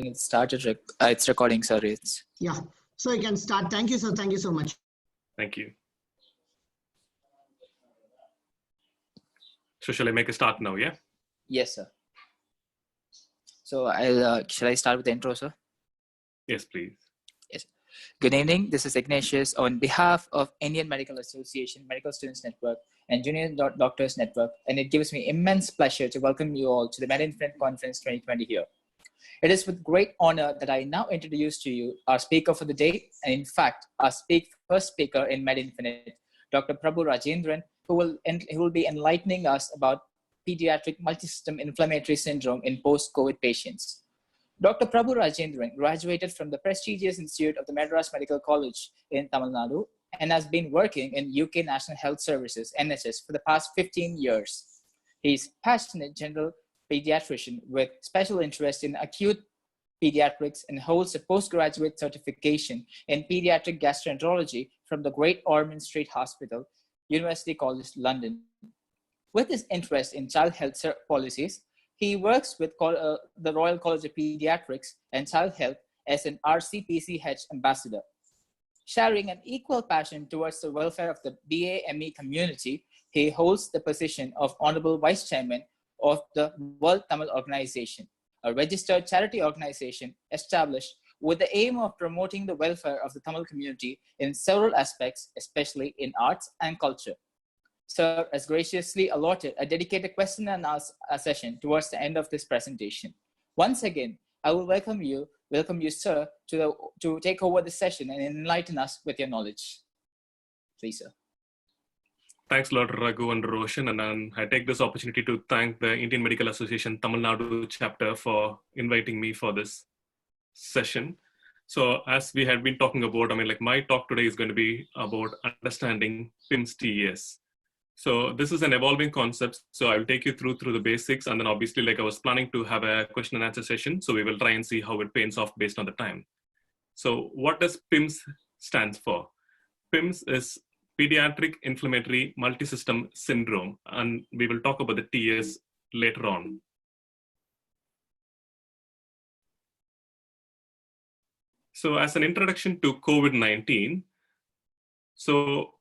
It started. It's recording, sorry. Yeah, so you can start. Thank you, sir. Thank you so much. Thank you. So shall I make a start now, yeah? Yes, sir. So shall I start with the intro, sir? Yes, please. Yes. Good evening. This is Ignatius on behalf of Indian Medical Association, Medical Students Network, and Junior Doctors Network, and it gives me immense pleasure to welcome you all to the MedInfinite Conference 2020 here. It is with great honor that I now introduce to you our speaker for the day, and in fact, our first speaker in MedInfinite, Dr. Prabhu Rajendran, who will be enlightening us about pediatric multisystem inflammatory syndrome in post-COVID patients. Dr. Prabhu Rajendran graduated from the prestigious Institute of the Madras Medical College in Tamil Nadu and has been working in UK National Health Services, NHS, for the past 15 years. He is passionate general pediatrician with special interest in acute pediatrics and holds a postgraduate certification in pediatric gastroenterology from the Great Ormond Street Hospital, University College London. With his interest in child health policies, he works with the Royal College of Pediatrics and Child Health as an RCPCH ambassador. Sharing an equal passion towards the welfare of the BAME community, he holds the position of Honorable Vice Chairman of the World Tamil Organization, a registered charity organization established with the aim of promoting the welfare of the Tamil community in several aspects, especially in arts and culture. Sir has graciously allotted a dedicated question and answer session towards the end of this presentation. Once again, I will welcome you, sir, to take over the session and enlighten us with your knowledge. Please, sir. Thanks a lot, Raghu and Roshan, and I take this opportunity to thank the Indian Medical Association Tamil Nadu chapter for inviting me for this session. So as we had been talking about, my talk today is going to be about understanding PIMS TES. So this is an evolving concept, so I will take you through the basics, and then obviously I was planning to have a question and answer session, so we will try and see how it paints off based on the time. So what does PIMS stands for? PIMS is Pediatric Inflammatory Multisystem Syndrome, and we will talk about the TS later on. So as an introduction to COVID-19, so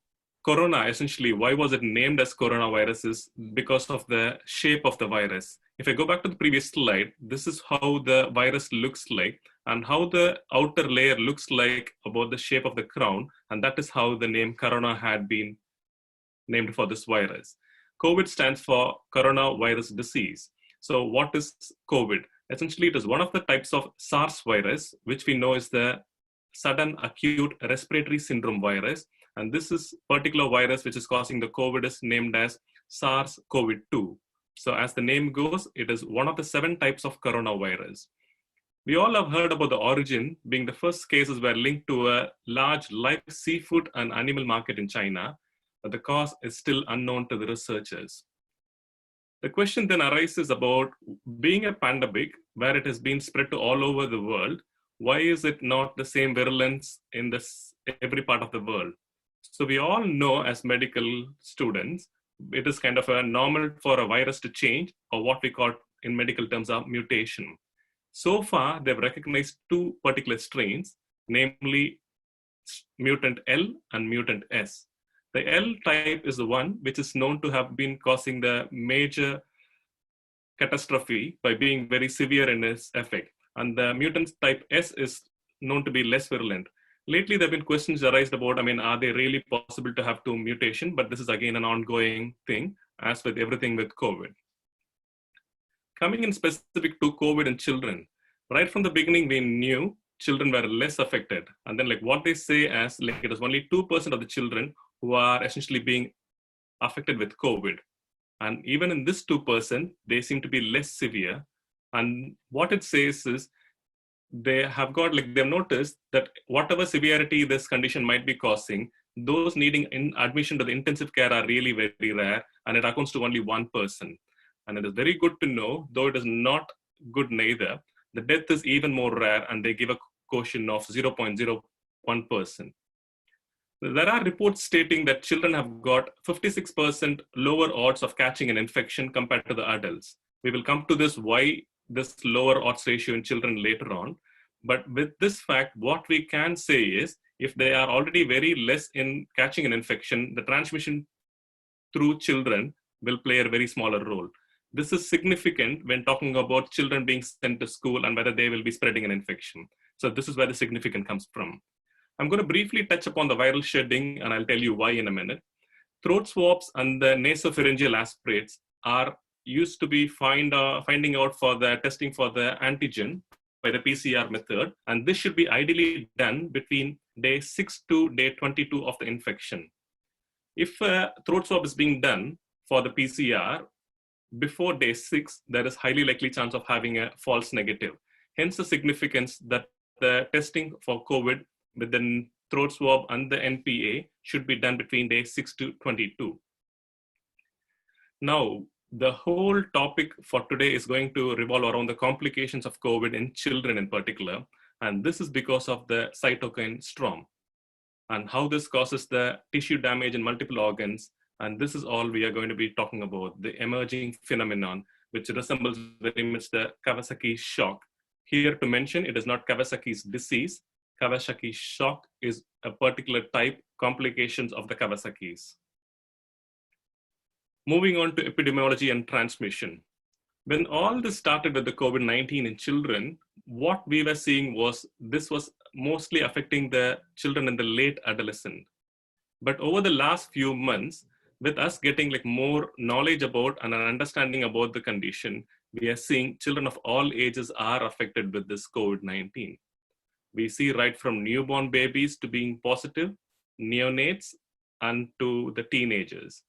Corona, essentially, why was it named as coronavirus is because of the shape of the virus. If I go back to the previous slide, this is how the virus looks like and how the outer layer looks like about the shape of the crown. And that is how the name corona had been named for this virus. COVID stands for coronavirus disease. So what is COVID? Essentially, it is one of the types of SARS virus, which we know is the sudden acute respiratory syndrome virus. And this is particular virus which is causing the COVID is named as SARS-CoV-2. So as the name goes, it is one of the 7 types of coronavirus. We all have heard about the origin being the first cases were linked to a large live seafood and animal market in China, but the cause is still unknown to the researchers. The question then arises about being a pandemic where it has been spread to all over the world, why is it not the same virulence in every part of the world? So we all know as medical students, it is kind of a normal for a virus to change, or what we call in medical terms of mutation. So far, they've recognized 2 particular strains, namely mutant L and mutant S. The L type is the one which is known to have been causing the major catastrophe by being very severe in its effect. And the mutant type S is known to be less virulent. Lately, there have been questions arised about, are they really possible to have 2 mutations? But this is again an ongoing thing, as with everything with COVID. Coming in specific to COVID in children, right from the beginning, we knew children were less affected. And then what they say as it is only 2% of the children who are essentially being affected with COVID. And even in this 2%, they seem to be less severe. And what it says is, they have they've noticed that whatever severity this condition might be causing, those needing admission to the intensive care are really very rare, and it accounts to only 1%. And it is very good to know, though it is not good neither, the death is even more rare, and they give a quotient of 0.01%. There are reports stating that children have got 56% lower odds of catching an infection compared to the adults. We will come to this, why this lower odds ratio in children later on. But with this fact, what we can say is, if they are already very less in catching an infection, the transmission through children will play a very smaller role. This is significant when talking about children being sent to school and whether they will be spreading an infection. So this is where the significance comes from. I'm going to briefly touch upon the viral shedding, and I'll tell you why in a minute. Throat swabs and the nasopharyngeal aspirates are used to be finding out for the testing for the antigen by the PCR method, and this should be ideally done between day 6 to day 22 of the infection. If a throat swab is being done for the PCR before day 6, there is highly likely chance of having a false negative. Hence the significance that the testing for COVID with the throat swab and the NPA should be done between day 6 to 22. Now, the whole topic for today is going to revolve around the complications of COVID in children in particular. And this is because of the cytokine storm and how this causes the tissue damage in multiple organs. And this is all we are going to be talking about, the emerging phenomenon, which resembles very much the Kawasaki shock. Here to mention, it is not Kawasaki's disease. Kawasaki shock is a particular type complications of the Kawasaki's. Moving on to epidemiology and transmission. When all this started with the COVID-19 in children, what we were seeing was this was mostly affecting the children in the late adolescent. But over the last few months, with us getting more knowledge about and an understanding about the condition, we are seeing children of all ages are affected with this COVID-19. We see right from newborn babies to being positive, neonates, and to the teenagers.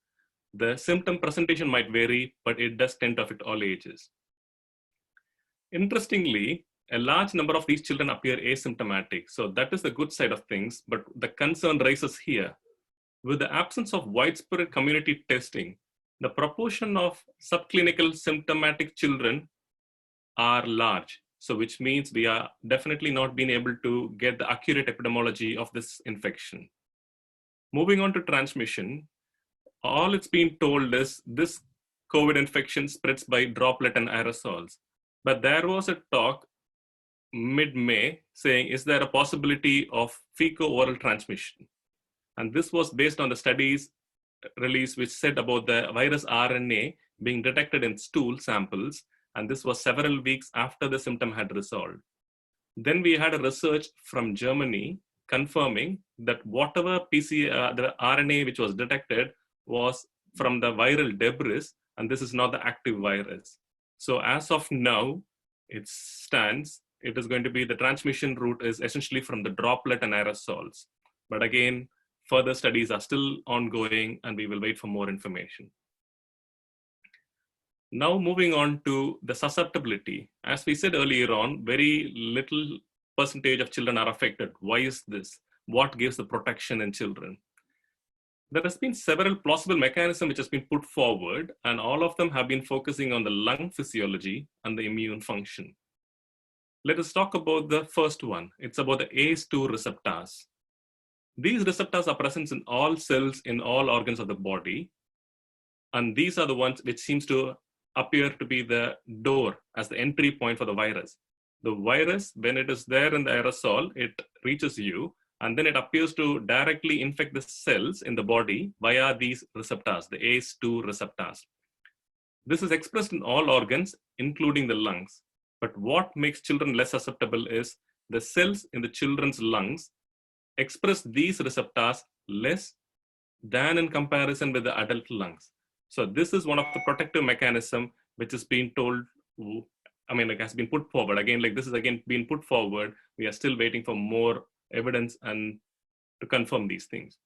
The symptom presentation might vary, but it does tend to affect all ages. Interestingly, a large number of these children appear asymptomatic. So that is the good side of things, but the concern rises here. With the absence of widespread community testing, the proportion of subclinical symptomatic children are large. So which means we are definitely not being able to get the accurate epidemiology of this infection. Moving on to transmission, all it's been told is this COVID infection spreads by droplet and aerosols. But there was a talk mid-May saying, is there a possibility of fecal-oral transmission? And this was based on the studies release which said about the virus RNA being detected in stool samples. And this was several weeks after the symptom had resolved. Then we had a research from Germany confirming that whatever the RNA which was detected was from the viral debris, and this is not the active virus. So as of now, it stands, it is going to be the transmission route is essentially from the droplet and aerosols. But again, further studies are still ongoing and we will wait for more information. Now moving on to the susceptibility. As we said earlier on, very little percentage of children are affected. Why is this? What gives the protection in children? There has been several plausible mechanisms which has been put forward, and all of them have been focusing on the lung physiology and the immune function. Let us talk about the first one. It's about the ACE2 receptors. These receptors are present in all cells in all organs of the body. And these are the ones which seems to appear to be the door as the entry point for the virus. The virus, when it is there in the aerosol, it reaches you, and then it appears to directly infect the cells in the body via these receptors, the ACE2 receptors. This is expressed in all organs, including the lungs. But what makes children less susceptible is the cells in the children's lungs express these receptors less than in comparison with the adult lungs. So this is one of the protective mechanism which is being told, has been put forward. Again, this is again being put forward. We are still waiting for more evidence and to confirm these things.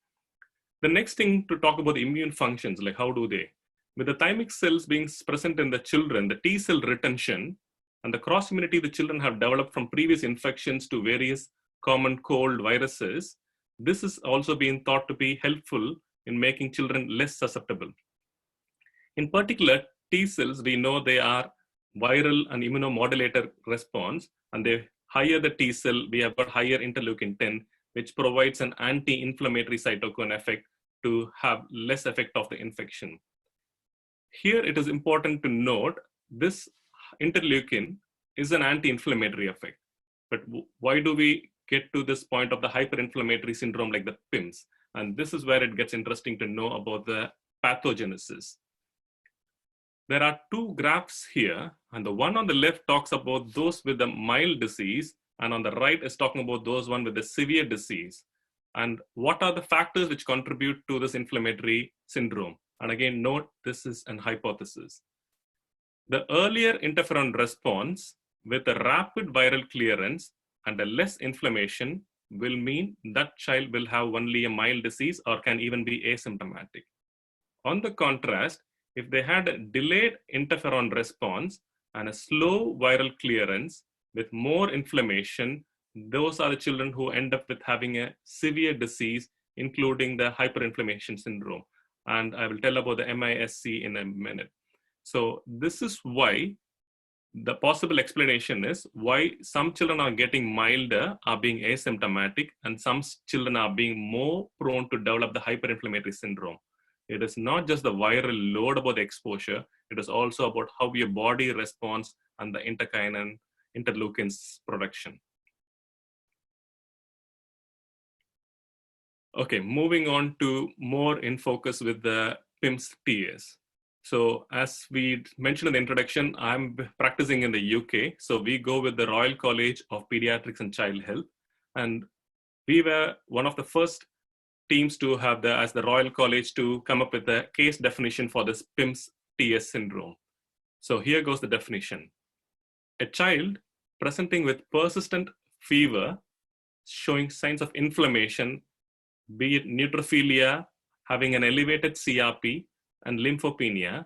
The next thing to talk about the immune functions, how do they? With the thymic cells being present in the children, the T cell retention and the cross immunity the children have developed from previous infections to various common cold viruses, this is also being thought to be helpful in making children less susceptible. In particular, T cells, we know they are viral and immunomodulator response, and the higher the T cell, we have got higher interleukin 10, which provides an anti-inflammatory cytokine effect to have less effect of the infection. Here it is important to note this interleukin is an anti-inflammatory effect. But why do we get to this point of the hyperinflammatory syndrome like the PIMS? And this is where it gets interesting to know about the pathogenesis. There are two graphs here, and the one on the left talks about those with the mild disease, and on the right is talking about those one with the severe disease. And what are the factors which contribute to this inflammatory syndrome? And again, note, this is an hypothesis. The earlier interferon response with a rapid viral clearance and a less inflammation will mean that child will have only a mild disease or can even be asymptomatic. On the contrast, if they had a delayed interferon response and a slow viral clearance with more inflammation, those are the children who end up with having a severe disease, including the hyperinflammation syndrome. And I will tell about the MISC in a minute. So this is why the possible explanation is why some children are getting milder, are being asymptomatic, and some children are being more prone to develop the hyperinflammatory syndrome. It is not just the viral load about the exposure, it is also about how your body responds and the interkinin, interleukins production. Okay, moving on to more in focus with the PIMS TS. So as we mentioned in the introduction, I'm practicing in the UK. So we go with the Royal College of Pediatrics and Child Health. And we were one of the first teams to have as the Royal College to come up with a case definition for this PIMS TS syndrome. So here goes the definition. A child presenting with persistent fever, showing signs of inflammation, be it neutrophilia, having an elevated CRP, and lymphopenia,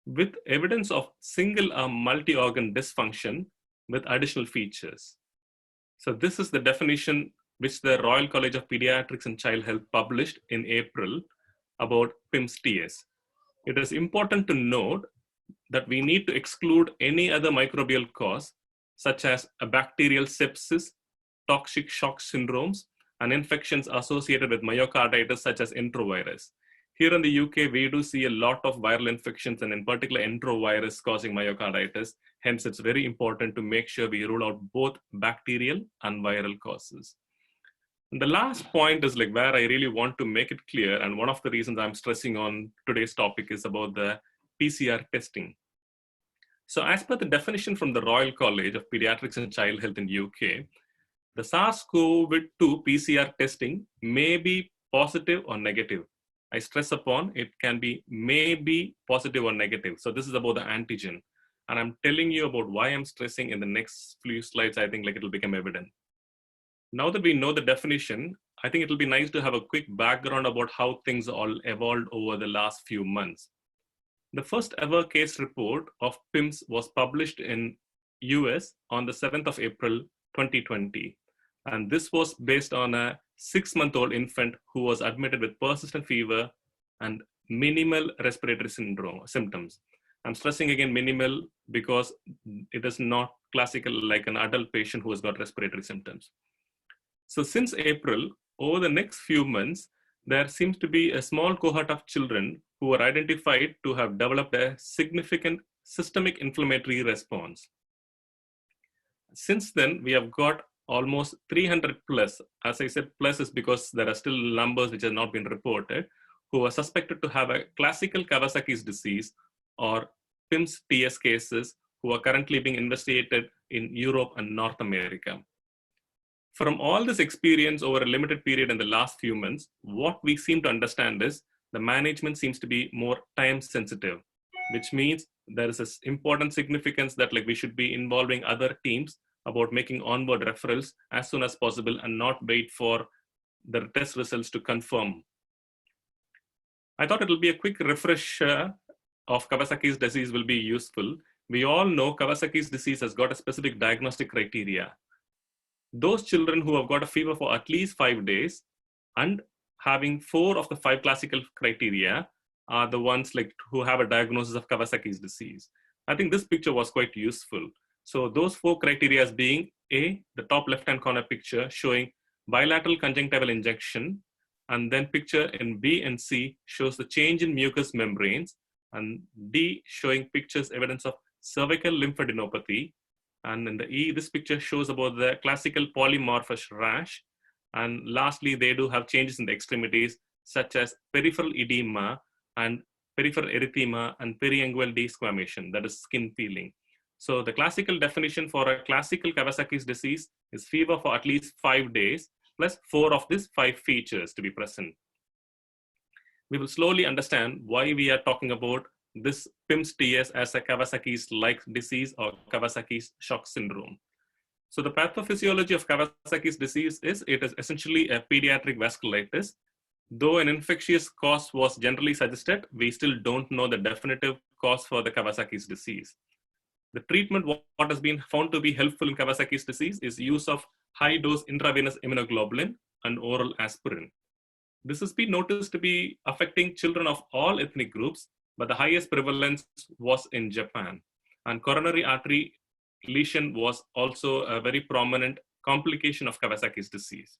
with evidence of single or multi-organ dysfunction with additional features. So this is the definition which the Royal College of Pediatrics and Child Health published in April about PIMS TS. It is important to note that we need to exclude any other microbial cause, such as a bacterial sepsis, toxic shock syndromes, and infections associated with myocarditis, such as enterovirus. Here in the UK, we do see a lot of viral infections, and in particular enterovirus causing myocarditis. Hence, it's very important to make sure we rule out both bacterial and viral causes. And the last point is like where I really want to make it clear, and one of the reasons I'm stressing on today's topic is about the PCR testing. So as per the definition from the Royal College of Pediatrics and Child Health in UK, the SARS-CoV-2 PCR testing may be positive or negative. I stress upon it can be maybe positive or negative. So this is about the antigen. And I'm telling you about why I'm stressing in the next few slides. I think like it'll become evident. Now that we know the definition, I think it'll be nice to have a quick background about how things all evolved over the last few months. The first ever case report of PIMS was published in US on the 7th of April, 2020. And this was based on a 6-month-old infant who was admitted with persistent fever and minimal respiratory symptoms. I'm stressing again minimal because it is not classical like an adult patient who has got respiratory symptoms. So since April, over the next few months, there seems to be a small cohort of children who were identified to have developed a significant systemic inflammatory response. Since then, we have got almost 300 plus. As I said, plus is because there are still numbers which have not been reported, who are suspected to have a classical Kawasakis disease or PIMS TS cases who are currently being investigated in Europe and North America. From all this experience over a limited period in the last few months, what we seem to understand is the management seems to be more time sensitive, which means there is this important significance that like we should be involving other teams about making onboard referrals as soon as possible and not wait for the test results to confirm. I thought it will be a quick refresher of Kawasaki's disease will be useful. We all know Kawasaki's disease has got a specific diagnostic criteria. Those children who have got a fever for at least 5 days and having 4 of the 5 classical criteria are the ones like who have a diagnosis of Kawasaki's disease. I think this picture was quite useful. So those 4 criteria as being A, the top left-hand corner picture showing bilateral conjunctival injection, and then picture in B and C shows the change in mucous membranes, and D showing pictures evidence of cervical lymphadenopathy, And in the E, this picture shows about the classical polymorphous rash. And lastly, they do have changes in the extremities, such as peripheral edema and peripheral erythema and periungual desquamation, that is skin peeling. So the classical definition for a classical Kawasaki's disease is fever for at least 5 days, plus 4 of these 5 features to be present. We will slowly understand why we are talking about this PIMS TS as a Kawasaki's-like disease or Kawasaki's shock syndrome. So the pathophysiology of Kawasaki's disease is, it is essentially a pediatric vasculitis. Though an infectious cause was generally suggested, we still don't know the definitive cause for the Kawasaki's disease. The treatment, what has been found to be helpful in Kawasaki's disease is use of high-dose intravenous immunoglobulin and oral aspirin. This has been noticed to be affecting children of all ethnic groups, but the highest prevalence was in Japan. And coronary artery lesion was also a very prominent complication of Kawasaki's disease.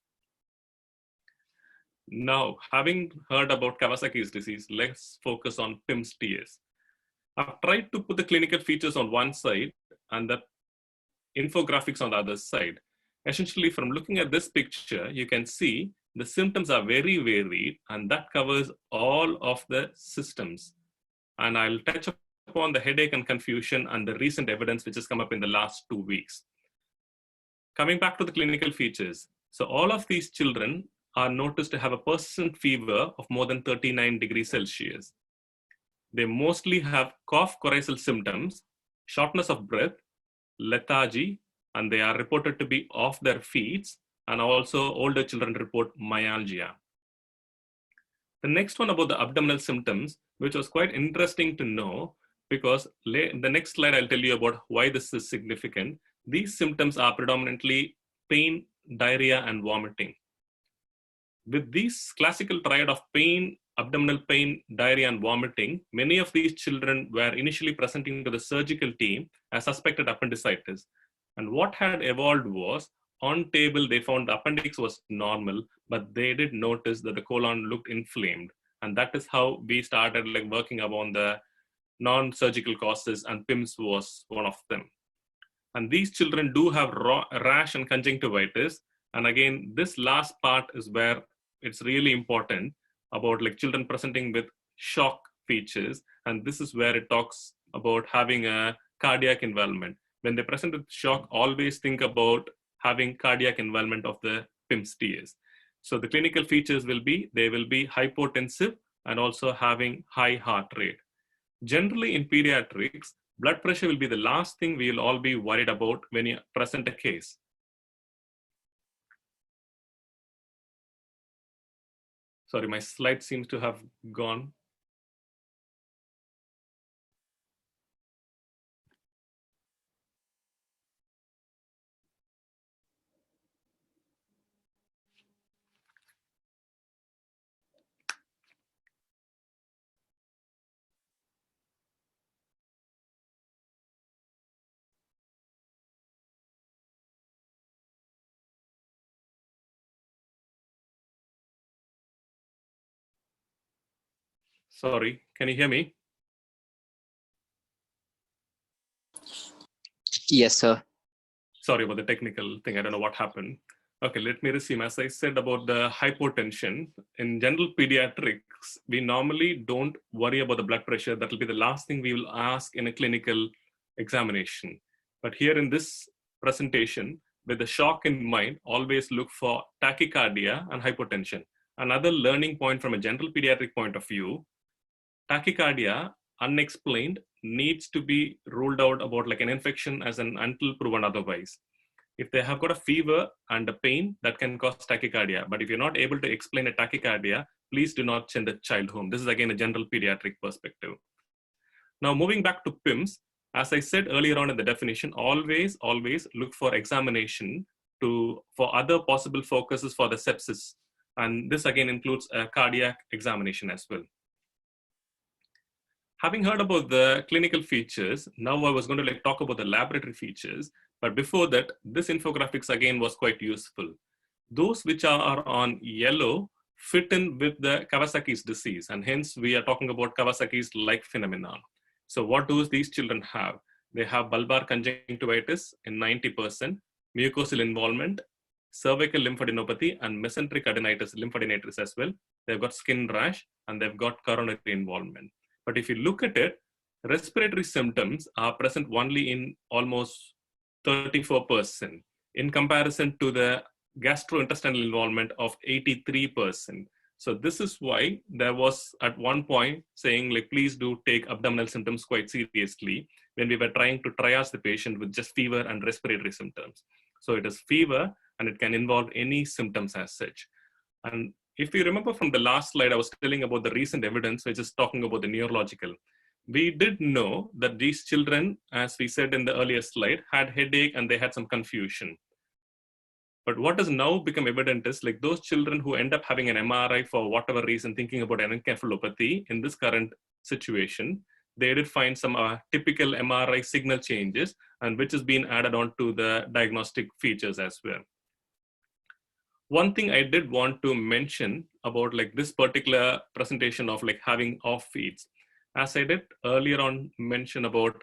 Now, having heard about Kawasaki's disease, let's focus on PIMS TS. I've tried to put the clinical features on one side and the infographics on the other side. Essentially, from looking at this picture, you can see the symptoms are very varied, and that covers all of the systems. And I'll touch upon the headache and confusion and the recent evidence which has come up in the last 2 weeks. Coming back to the clinical features. So all of these children are noticed to have a persistent fever of more than 39 degrees Celsius. They mostly have cough coryzal symptoms, shortness of breath, lethargy, and they are reported to be off their feet, and also older children report myalgia. The next one about the abdominal symptoms, which was quite interesting to know, because the next slide I'll tell you about why this is significant. These symptoms are predominantly pain, diarrhea, and vomiting. With these classical triad of pain, abdominal pain, diarrhea, and vomiting, many of these children were initially presenting to the surgical team as suspected appendicitis. And what had evolved was, on table, they found the appendix was normal, but they did notice that the colon looked inflamed. And that is how we started working upon the non-surgical causes, and PIMS was one of them. And these children do have rash and conjunctivitis. And again, this last part is where it's really important about children presenting with shock features. And this is where it talks about having a cardiac involvement. When they present with shock, always think about having cardiac involvement of the PIMS TS. So the clinical features will be, they will be hypotensive and also having high heart rate. Generally in pediatrics, blood pressure will be the last thing we will all be worried about when you present a case. Sorry, my slide seems to have gone. Sorry, can you hear me? Yes, sir. Sorry about the technical thing. I don't know what happened. Okay, let me resume. As I said about the hypotension, in general pediatrics, we normally don't worry about the blood pressure. That will be the last thing we will ask in a clinical examination. But here in this presentation, with the shock in mind, always look for tachycardia and hypotension. Another learning point from a general pediatric point of view, tachycardia, unexplained, needs to be ruled out about an infection as an until proven otherwise. If they have got a fever and a pain, that can cause tachycardia. But if you're not able to explain a tachycardia, please do not send the child home. This is again a general pediatric perspective. Now moving back to PIMS, as I said earlier on in the definition, always look for examination for other possible focuses for the sepsis. And this again includes a cardiac examination as well. Having heard about the clinical features, now I was going to talk about the laboratory features. But before that, this infographics again was quite useful. Those which are on yellow fit in with the Kawasaki's disease. And hence we are talking about Kawasaki's like phenomenon. So what do these children have? They have bulbar conjunctivitis in 90%, mucosal involvement, cervical lymphadenopathy, and mesenteric adenitis, lymphadenitis as well. They've got skin rash, and they've got coronary involvement. But if you look at it, respiratory symptoms are present only in almost 34% in comparison to the gastrointestinal involvement of 83%. So this is why there was at one point saying like, please do take abdominal symptoms quite seriously when we were trying to triage the patient with just fever and respiratory symptoms. So it is fever and it can involve any symptoms as such. And if you remember from the last slide, I was telling about the recent evidence, which is talking about the neurological. We did know that these children, as we said in the earlier slide, had headache and they had some confusion. But what has now become evident is like those children who end up having an MRI for whatever reason, thinking about encephalopathy in this current situation, they did find some typical MRI signal changes, and which has been added on to the diagnostic features as well. One thing I did want to mention about like this particular presentation of like having off feeds, as I did earlier on mention about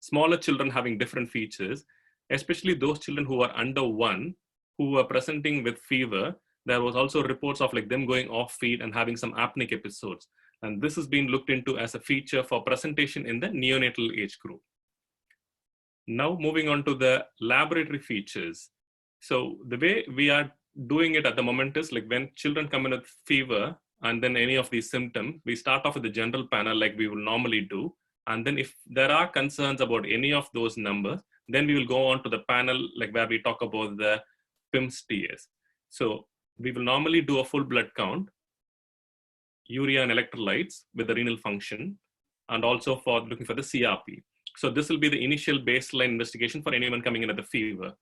smaller children having different features, especially those children who are under 1, who were presenting with fever. There was also reports of like them going off feed and having some apneic episodes. And this has been looked into as a feature for presentation in the neonatal age group. Now moving on to the laboratory features. So the way we are doing it at the moment is like when children come in with fever and then any of these symptoms, we start off with the general panel like we will normally do. And then if there are concerns about any of those numbers, then we will go on to the panel like where we talk about the PIMS TS. So we will normally do a full blood count, urea and electrolytes with the renal function, and also for looking for the CRP. So this will be the initial baseline investigation for anyone coming in with a fever.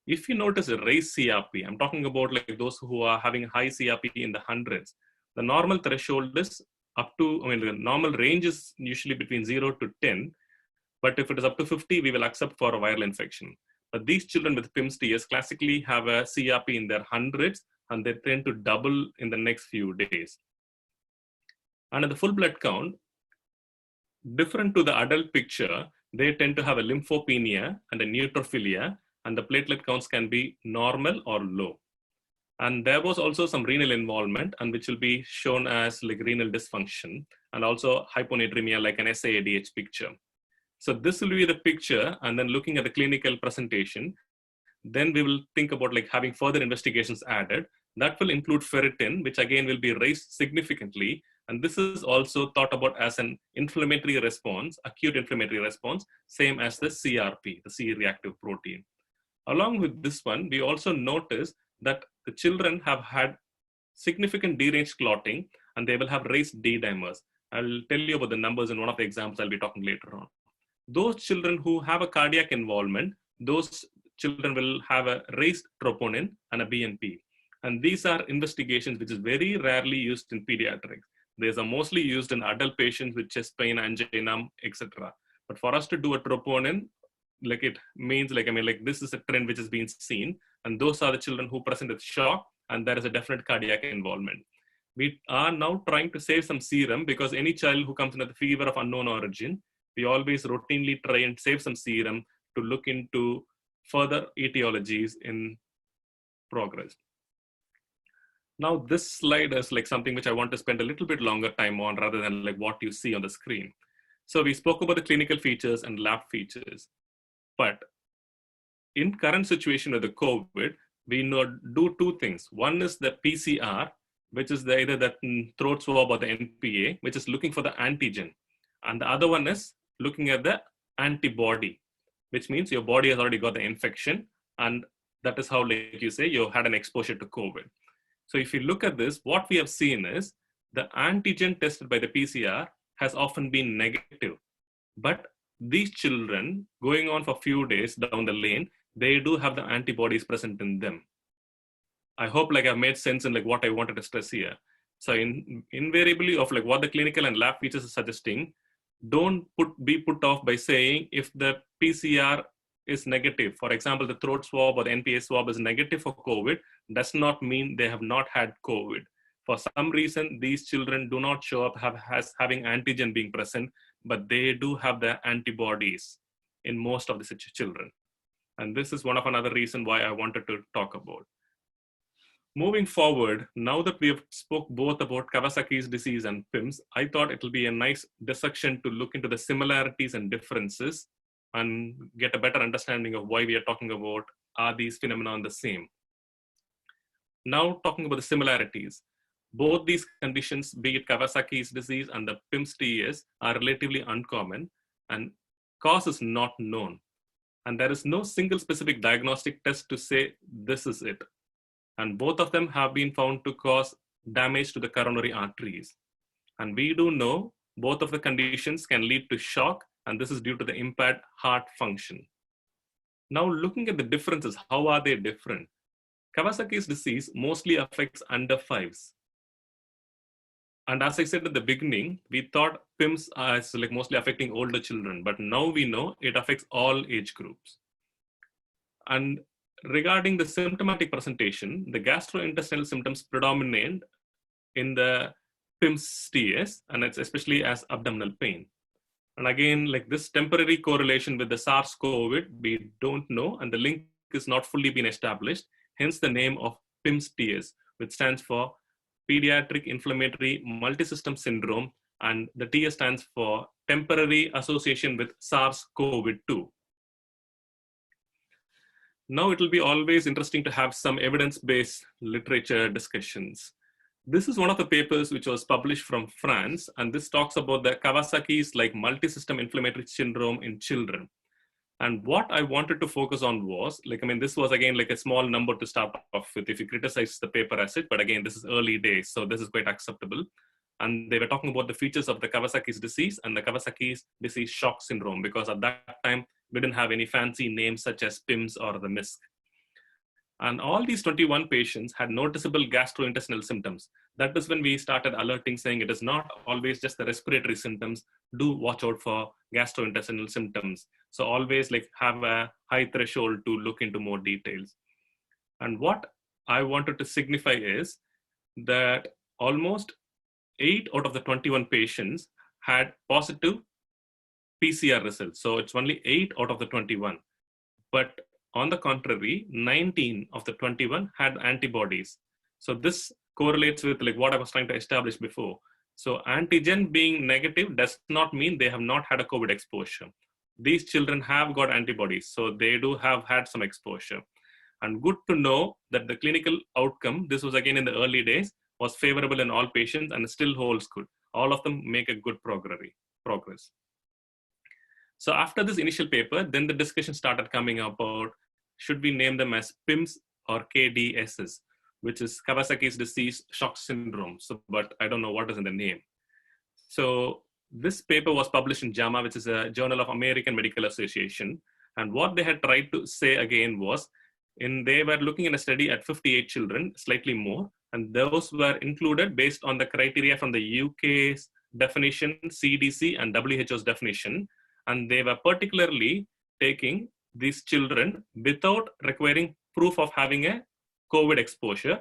If you notice a raised CRP, I'm talking about like those who are having high CRP in the hundreds. The normal threshold is up to, the normal range is usually between 0 to 10, but if it is up to 50, we will accept for a viral infection. But these children with PIMS TS classically have a CRP in their hundreds, and they tend to double in the next few days. And at the full blood count, different to the adult picture, they tend to have a lymphopenia and a neutrophilia, and the platelet counts can be normal or low. And there was also some renal involvement, and which will be shown as like renal dysfunction, and also hyponatremia like an SAADH picture. So this will be the picture, and then looking at the clinical presentation, then we will think about like having further investigations added. That will include ferritin, which again will be raised significantly. And this is also thought about as an inflammatory response, acute inflammatory response, same as the CRP, the C-reactive protein. Along with this one, we also notice that the children have had significant deranged clotting, and they will have raised D dimers. I'll tell you about the numbers in one of the examples I'll be talking later on. Those children who have a cardiac involvement, those children will have a raised troponin and a BNP. And these are investigations which is very rarely used in pediatrics. These are mostly used in adult patients with chest pain, angina, etc. But for us to do a troponin, like it means like, this is a trend which is being seen. And those are the children who present with shock, and there is a definite cardiac involvement. We are now trying to save some serum, because any child who comes in with a fever of unknown origin, we always routinely try and save some serum to look into further etiologies in progress. Now this slide is like something which I want to spend a little bit longer time on rather than like what you see on the screen. So we spoke about the clinical features and lab features, but in current situation with the COVID, we do two things. One is the PCR, which is either the throat swab or the NPA, which is looking for the antigen. And the other one is looking at the antibody, which means your body has already got the infection, and that is how, like you say, you had an exposure to COVID. So if you look at this, what we have seen is the antigen tested by the PCR has often been negative. But these children, going on for a few days down the lane, they do have the antibodies present in them. I hope like I've made sense in like what I wanted to stress here. So invariably of like what the clinical and lab features are suggesting, don't be put off by saying if the PCR is negative. For example, the throat swab or the NPA swab is negative for COVID, does not mean they have not had COVID. For some reason, these children do not show up having antigen being present, but they do have the antibodies in most of the children. And this is one of another reason why I wanted to talk about. Moving forward, now that we have spoke both about Kawasaki's disease and PIMS, I thought it will be a nice dissection to look into the similarities and differences and get a better understanding of why we are talking about, are these phenomena the same? Now talking about the similarities. Both these conditions, be it Kawasaki's disease and the PIMS TES, are relatively uncommon and cause is not known. And there is no single specific diagnostic test to say this is it. And both of them have been found to cause damage to the coronary arteries. And we do know both of the conditions can lead to shock, and this is due to the impaired heart function. Now looking at the differences, how are they different? Kawasaki's disease mostly affects under 5s. And as I said at the beginning, we thought PIMS is like mostly affecting older children, but now we know it affects all age groups. And regarding the symptomatic presentation, the gastrointestinal symptoms predominate in the PIMS TS, and it's especially as abdominal pain. And again, like this temporary correlation with the SARS-CoV, we don't know, and the link is not fully been established, hence the name of PIMS TS, which stands for Pediatric Inflammatory Multisystem Syndrome, and the TS stands for Temporary Association with SARS-CoV-2. Now it will be always interesting to have some evidence-based literature discussions. This is one of the papers which was published from France, and this talks about the Kawasaki's like multisystem inflammatory syndrome in children. And what I wanted to focus on was, like, I mean, this was again like a small number to start off with if you criticize the paper as it, but again, this is early days, so this is quite acceptable. And they were talking about the features of the Kawasaki's disease and the Kawasaki's disease shock syndrome, because at that time, we didn't have any fancy names such as PIMS or the MISC. And all these 21 patients had noticeable gastrointestinal symptoms. That is when we started alerting, saying it is not always just the respiratory symptoms. Do watch out for gastrointestinal symptoms. So always like have a high threshold to look into more details. And what I wanted to signify is that almost 8 out of the 21 patients had positive PCR results. So it's only 8 out of the 21. But on the contrary, 19 of the 21 had antibodies. So this correlates with like what I was trying to establish before. So antigen being negative does not mean they have not had a COVID exposure. These children have got antibodies, so they do have had some exposure. And good to know that the clinical outcome, this was again in the early days, was favorable in all patients and still holds good. All of them make a good progress. So after this initial paper, then the discussion started coming about, should we name them as PIMS or KDSS, which is Kawasaki's disease shock syndrome. So, but I don't know what is in the name. So this paper was published in JAMA, which is a Journal of American Medical Association. And what they had tried to say again was, they were looking in a study at 58 children, slightly more, and those were included based on the criteria from the UK's definition, CDC and WHO's definition. And they were particularly taking these children without requiring proof of having a COVID exposure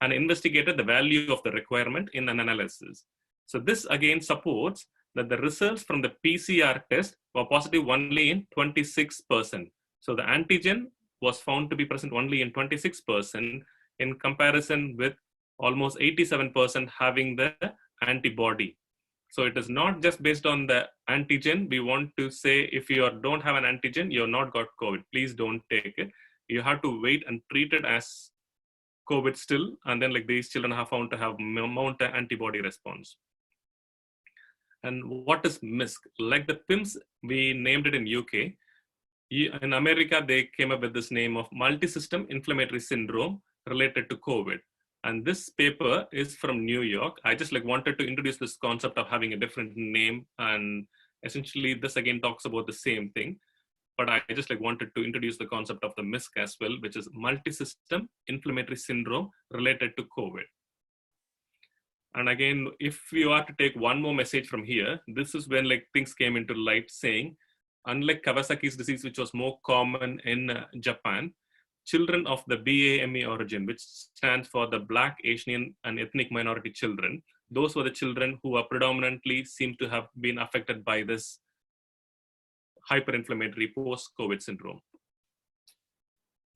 and investigated the value of the requirement in an analysis. So this again supports that the results from the PCR test were positive only in 26%. So the antigen was found to be present only in 26% in comparison with almost 87% having the antibody. So it is not just based on the antigen. We want to say if you don't have an antigen, you're not got COVID. Please don't take it. You have to wait and treat it as COVID still. And then like these children have found to have mount an antibody response. And what is MISC? Like the PIMS, we named it in UK. In America, they came up with this name of multisystem inflammatory syndrome related to COVID. And this paper is from New York. I just like wanted to introduce this concept of having a different name. And essentially this again talks about the same thing. But I just like wanted to introduce the concept of the MISC as well, which is multisystem inflammatory syndrome related to COVID. And again, if you are to take one more message from here, this is when like things came into light saying, unlike Kawasaki's disease, which was more common in Japan, children of the BAME origin, which stands for the Black, Asian, and ethnic minority children, those were the children who are predominantly seem to have been affected by this hyperinflammatory post-COVID syndrome.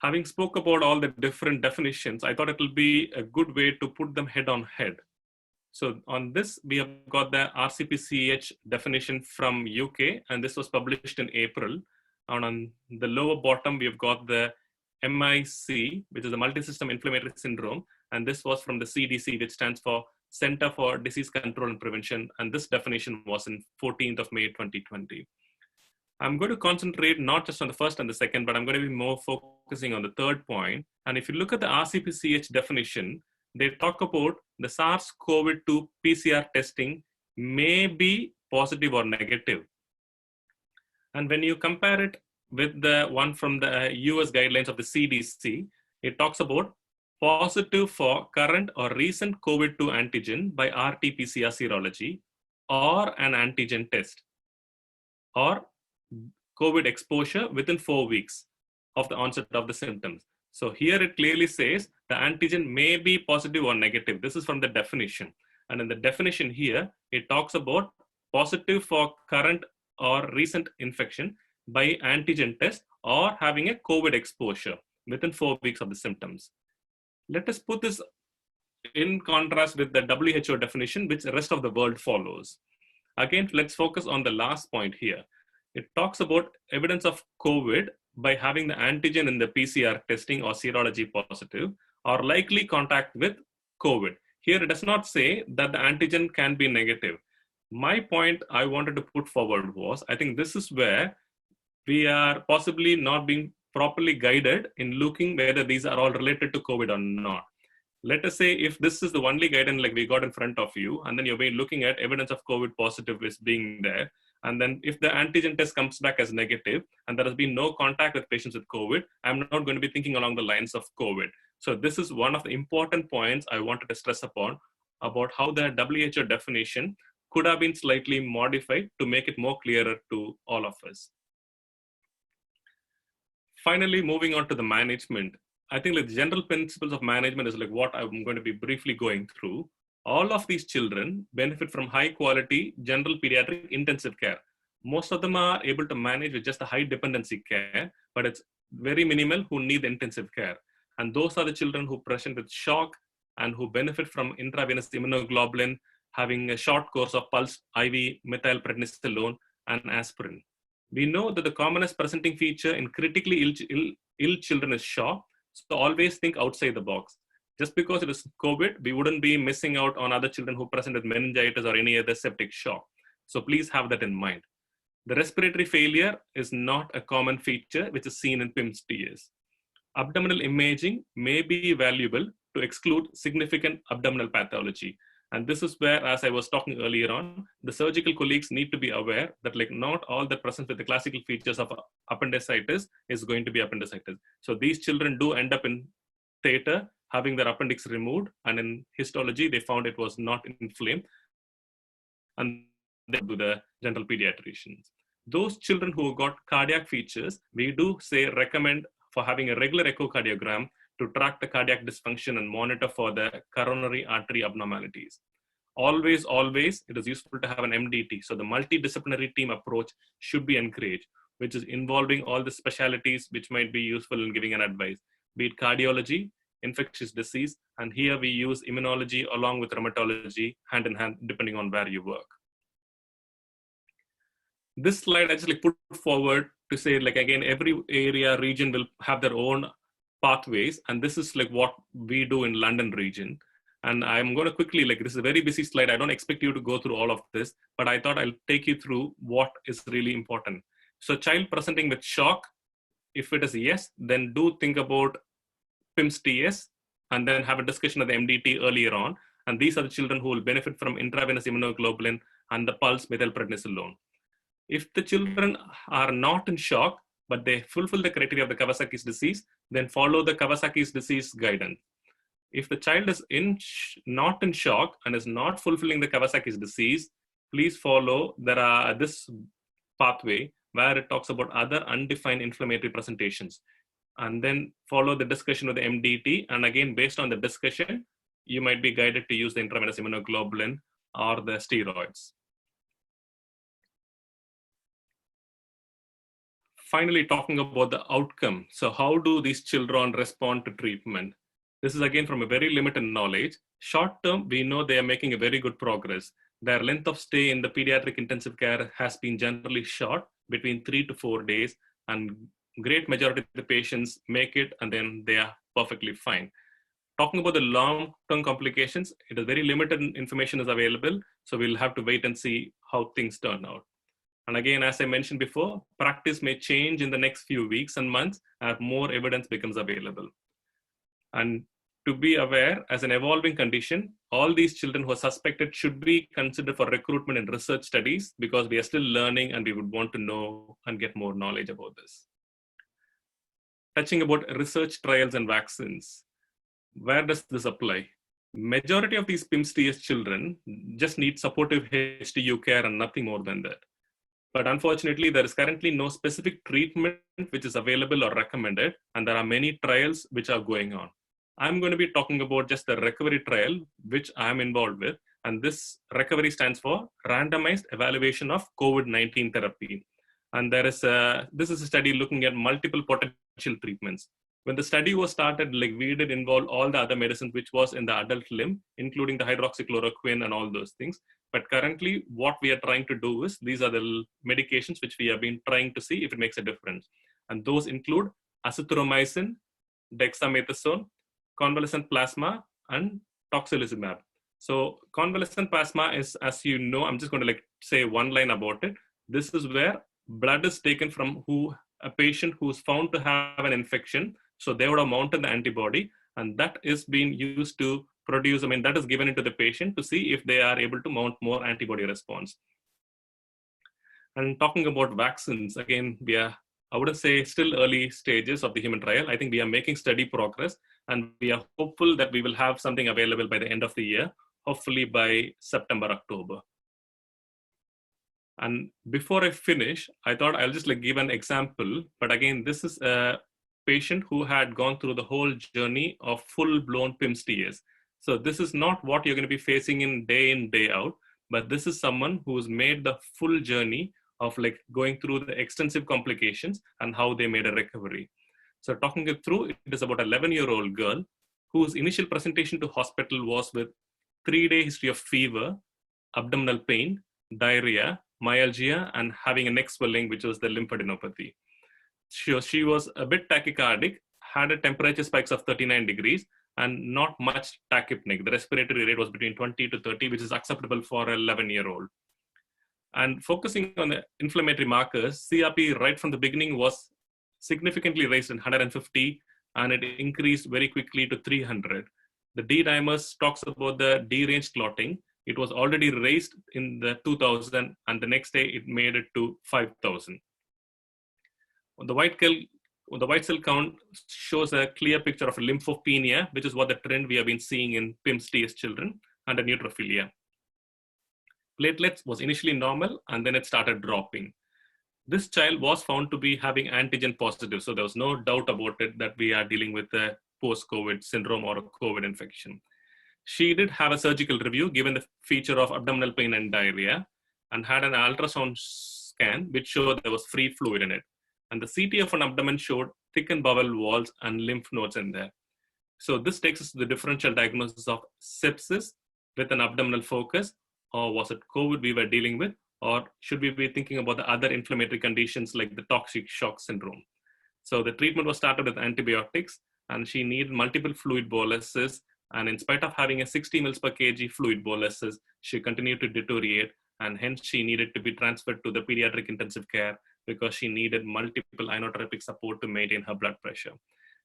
Having spoke about all the different definitions, I thought it will be a good way to put them head on head. So on this, we have got the RCPCH definition from UK, and this was published in April. And on the lower bottom, we have got the MIC, which is the multisystem inflammatory syndrome. And this was from the CDC, which stands for Center for Disease Control and Prevention. And this definition was in 14th of May, 2020. I'm going to concentrate not just on the first and the second, but I'm going to be more focusing on the third point. And if you look at the RCPCH definition, they talk about the SARS-CoV-2 PCR testing may be positive or negative. And when you compare it with the one from the US guidelines of the CDC, it talks about positive for current or recent COVID-2 antigen by RT-PCR serology or an antigen test, or COVID exposure within 4 weeks of the onset of the symptoms. So here it clearly says the antigen may be positive or negative. This is from the definition. And in the definition here, it talks about positive for current or recent infection by antigen test or having a COVID exposure within 4 weeks of the symptoms. Let us put this in contrast with the WHO definition, which the rest of the world follows. Again, let's focus on the last point here. It talks about evidence of COVID by having the antigen in the PCR testing or serology positive or likely contact with COVID. Here it does not say that the antigen can be negative. My point I wanted to put forward was, I think this is where we are possibly not being properly guided in looking whether these are all related to COVID or not. Let us say if this is the only guidance like we got in front of you, and then you're been looking at evidence of COVID positive is being there, and then if the antigen test comes back as negative and there has been no contact with patients with COVID, I'm not going to be thinking along the lines of COVID. So this is one of the important points I wanted to stress upon about how the WHO definition could have been slightly modified to make it more clearer to all of us. Finally, moving on to the management. I think the general principles of management is like what I'm going to be briefly going through. All of these children benefit from high quality general pediatric intensive care. Most of them are able to manage with just a high dependency care, but it's very minimal who need intensive care. And those are the children who present with shock and who benefit from intravenous immunoglobulin, having a short course of pulse IV methylprednisolone and aspirin. We know that the commonest presenting feature in critically ill children is shock. So always think outside the box. Just because it is COVID, we wouldn't be missing out on other children who present with meningitis or any other septic shock. So please have that in mind. The respiratory failure is not a common feature which is seen in PIMS TS. Abdominal imaging may be valuable to exclude significant abdominal pathology. And this is where, as I was talking earlier on, the surgical colleagues need to be aware that like not all that presents with the classical features of appendicitis is going to be appendicitis. So these children do end up in theater having their appendix removed, and in histology, they found it was not inflamed, and they do the general pediatricians. Those children who got cardiac features, we do say recommend for having a regular echocardiogram to track the cardiac dysfunction and monitor for the coronary artery abnormalities. Always, it is useful to have an MDT. So the multidisciplinary team approach should be encouraged, which is involving all the specialties which might be useful in giving an advice, be it cardiology, infectious disease, and here we use immunology along with rheumatology hand in hand, depending on where you work. This slide I just like put forward to say, like, again, every area region will have their own pathways, and this is like what we do in London region. And I'm going to quickly, like, this is a very busy slide. I don't expect you to go through all of this, but I thought I'll take you through what is really important. So child presenting with shock, if it is yes, then do think about PIMS TS and then have a discussion of the MDT earlier on. And these are the children who will benefit from intravenous immunoglobulin and the pulse methylprednisolone. If the children are not in shock, but they fulfill the criteria of the Kawasakis disease, then follow the Kawasakis disease guidance. If the child is not in shock and is not fulfilling the Kawasakis disease, please follow this pathway where it talks about other undefined inflammatory presentations. And then follow the discussion of the MDT. And again, based on the discussion, you might be guided to use the intravenous immunoglobulin or the steroids. finally talking about the outcome. So how do these children respond to treatment? This is again from a very limited knowledge. Short term, we know they are making a very good progress. Their length of stay in the pediatric intensive care has been generally short, between 3 to 4 days, and great majority of the patients make it and then they are perfectly fine. Talking about the long-term complications, it is very limited information is available, so we'll have to wait and see how things turn out. And again, as I mentioned before, practice may change in the next few weeks and months as more evidence becomes available. And to be aware, as an evolving condition, all these children who are suspected should be considered for recruitment in research studies because we are still learning and we would want to know and get more knowledge about this. Touching about research trials and vaccines, where does this apply? Majority of these PIMS-TS children just need supportive HTU care and nothing more than that. But unfortunately, there is currently no specific treatment which is available or recommended, and there are many trials which are going on. I'm going to be talking about just the recovery trial, which I'm involved with, and this recovery stands for Randomized Evaluation of COVID-19 Therapy. And this is a study looking at multiple potential treatments. When the study was started, like we did involve all the other medicines which was in the adult limb, including the hydroxychloroquine and all those things. But currently, what we are trying to do is, these are the medications which we have been trying to see if it makes a difference. And those include azithromycin, dexamethasone, convalescent plasma, and tocilizumab. So convalescent plasma is, as you know, I'm just going to say one line about it. This is where blood is taken from a patient who is found to have an infection. So they would have mounted the antibody, and that is being used to produce, that is given into the patient to see if they are able to mount more antibody response. And talking about vaccines, again, I wouldn't say still early stages of the human trial. I think we are making steady progress, and we are hopeful that we will have something available by the end of the year, hopefully by September, October. And before I finish, I thought I'll just give an example. But again, this is a patient who had gone through the whole journey of full-blown PIMS-TS. So this is not what you're going to be facing in, day out, but this is someone who's made the full journey of going through the extensive complications and how they made a recovery. So talking it through, it is about an 11-year-old girl whose initial presentation to hospital was with 3-day history of fever, abdominal pain, diarrhea, myalgia, and having a neck swelling, which was the lymphadenopathy. She was a bit tachycardic, had a temperature spikes of 39 degrees, and not much tachypneic. The respiratory rate was between 20 to 30, which is acceptable for an 11-year-old. And focusing on the inflammatory markers, CRP right from the beginning was significantly raised in 150, and it increased very quickly to 300. The D-dimers talks about the deranged clotting. It was already raised in the 2000, and the next day it made it to 5,000. The white cell count shows a clear picture of lymphopenia, which is what the trend we have been seeing in PIMS-TS children, and a neutrophilia. Platelets was initially normal, and then it started dropping. This child was found to be having antigen positive, so there was no doubt about it that we are dealing with a post-COVID syndrome or a COVID infection. She did have a surgical review given the feature of abdominal pain and diarrhea, and had an ultrasound scan which showed there was free fluid in it. And the CT of an abdomen showed thickened bowel walls and lymph nodes in there. So this takes us to the differential diagnosis of sepsis with an abdominal focus, or was it COVID we were dealing with, or should we be thinking about the other inflammatory conditions like the toxic shock syndrome? So the treatment was started with antibiotics, and she needed multiple fluid boluses. And in spite of having a 60 mils per kg fluid boluses, she continued to deteriorate, and hence she needed to be transferred to the pediatric intensive care because she needed multiple inotropic support to maintain her blood pressure.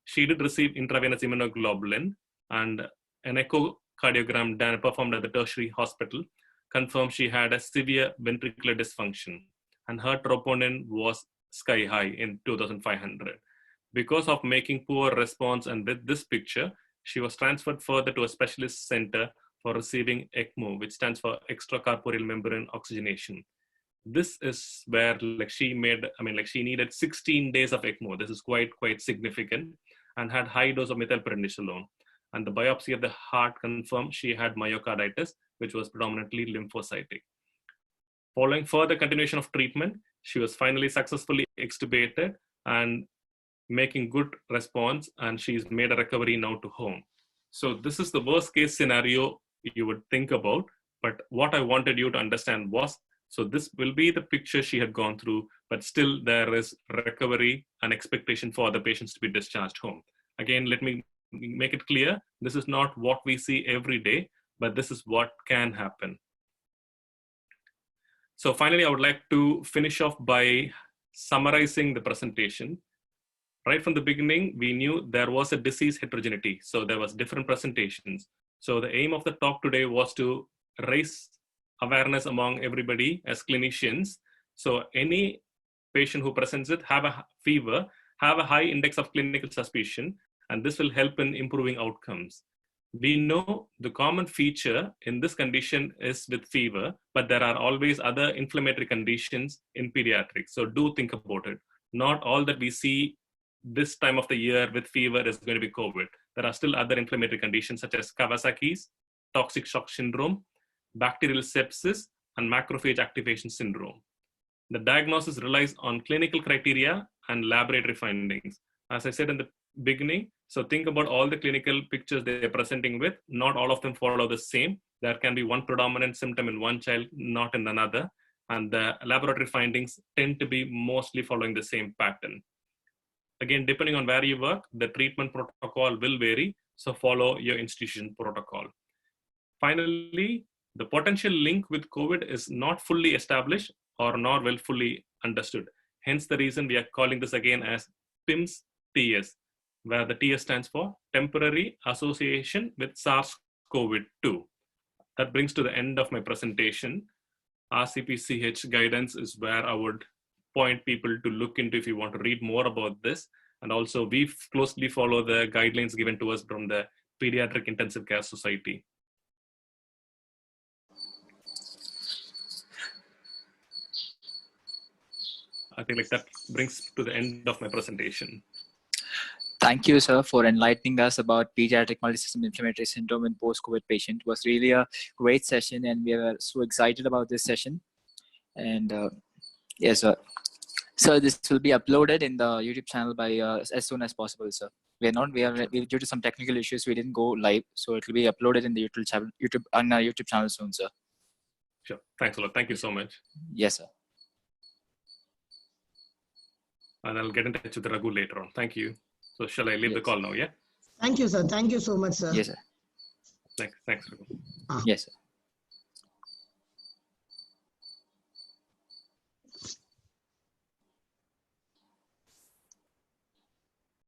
She did receive intravenous immunoglobulin, and an echocardiogram performed at the tertiary hospital confirmed she had a severe ventricular dysfunction, and her troponin was sky high in 2,500. Because of making poor response and with this picture, she was transferred further to a specialist center for receiving ECMO, which stands for extracorporeal membrane oxygenation. This is where she needed 16 days of ECMO. This is quite significant, and had high dose of methylprednisolone. And the biopsy of the heart confirmed she had myocarditis, which was predominantly lymphocytic. Following further continuation of treatment, She was finally successfully extubated and making good response, and she's made a recovery now to home. So this is the worst case scenario you would think about, but what I wanted you to understand was, so this will be the picture she had gone through, but still there is recovery and expectation for the patients to be discharged home. Again, let me make it clear, this is not what we see every day, but this is what can happen. So finally, I would like to finish off by summarizing the presentation. Right from the beginning, we knew there was a disease heterogeneity. So there was different presentations. So the aim of the talk today was to raise awareness among everybody as clinicians. So any patient who presents it, have a fever, have a high index of clinical suspicion, and this will help in improving outcomes. We know the common feature in this condition is with fever, but there are always other inflammatory conditions in pediatrics. So do think about it. Not all that we see this time of the year with fever is going to be COVID. There are still other inflammatory conditions such as Kawasakis, toxic shock syndrome, bacterial sepsis, and macrophage activation syndrome. The diagnosis relies on clinical criteria and laboratory findings. As I said in the beginning, so think about all the clinical pictures they are presenting with. Not all of them follow the same. There can be one predominant symptom in one child, not in another. And the laboratory findings tend to be mostly following the same pattern. Again, depending on where you work, the treatment protocol will vary. So follow your institution protocol. Finally, the potential link with COVID is not fully established or not well fully understood. Hence the reason we are calling this again as PIMS TS, where the TS stands for Temporary Association with SARS-CoV-2. That brings to the end of my presentation. RCPCH guidance is where I would point people to look into if you want to read more about this. And also we closely follow the guidelines given to us from the Pediatric Intensive Care Society. I think like that brings to the end of my presentation. Thank you, sir, for enlightening us about pediatric multisystem inflammatory syndrome in post-COVID patient. It was really a great session, and we were so excited about this session. And yes, sir. So this will be uploaded in the YouTube channel by as soon as possible, sir. We due to some technical issues, we didn't go live, so it will be uploaded in the YouTube channel soon, sir. Sure. Thanks a lot. Thank you so much. Yes, sir. And I'll get in touch with Raghu later on. Thank you. So shall I leave the call now? Yeah. Thank you, sir. Thank you so much, sir. Yes, sir. Thanks, Raghu. Yes, sir.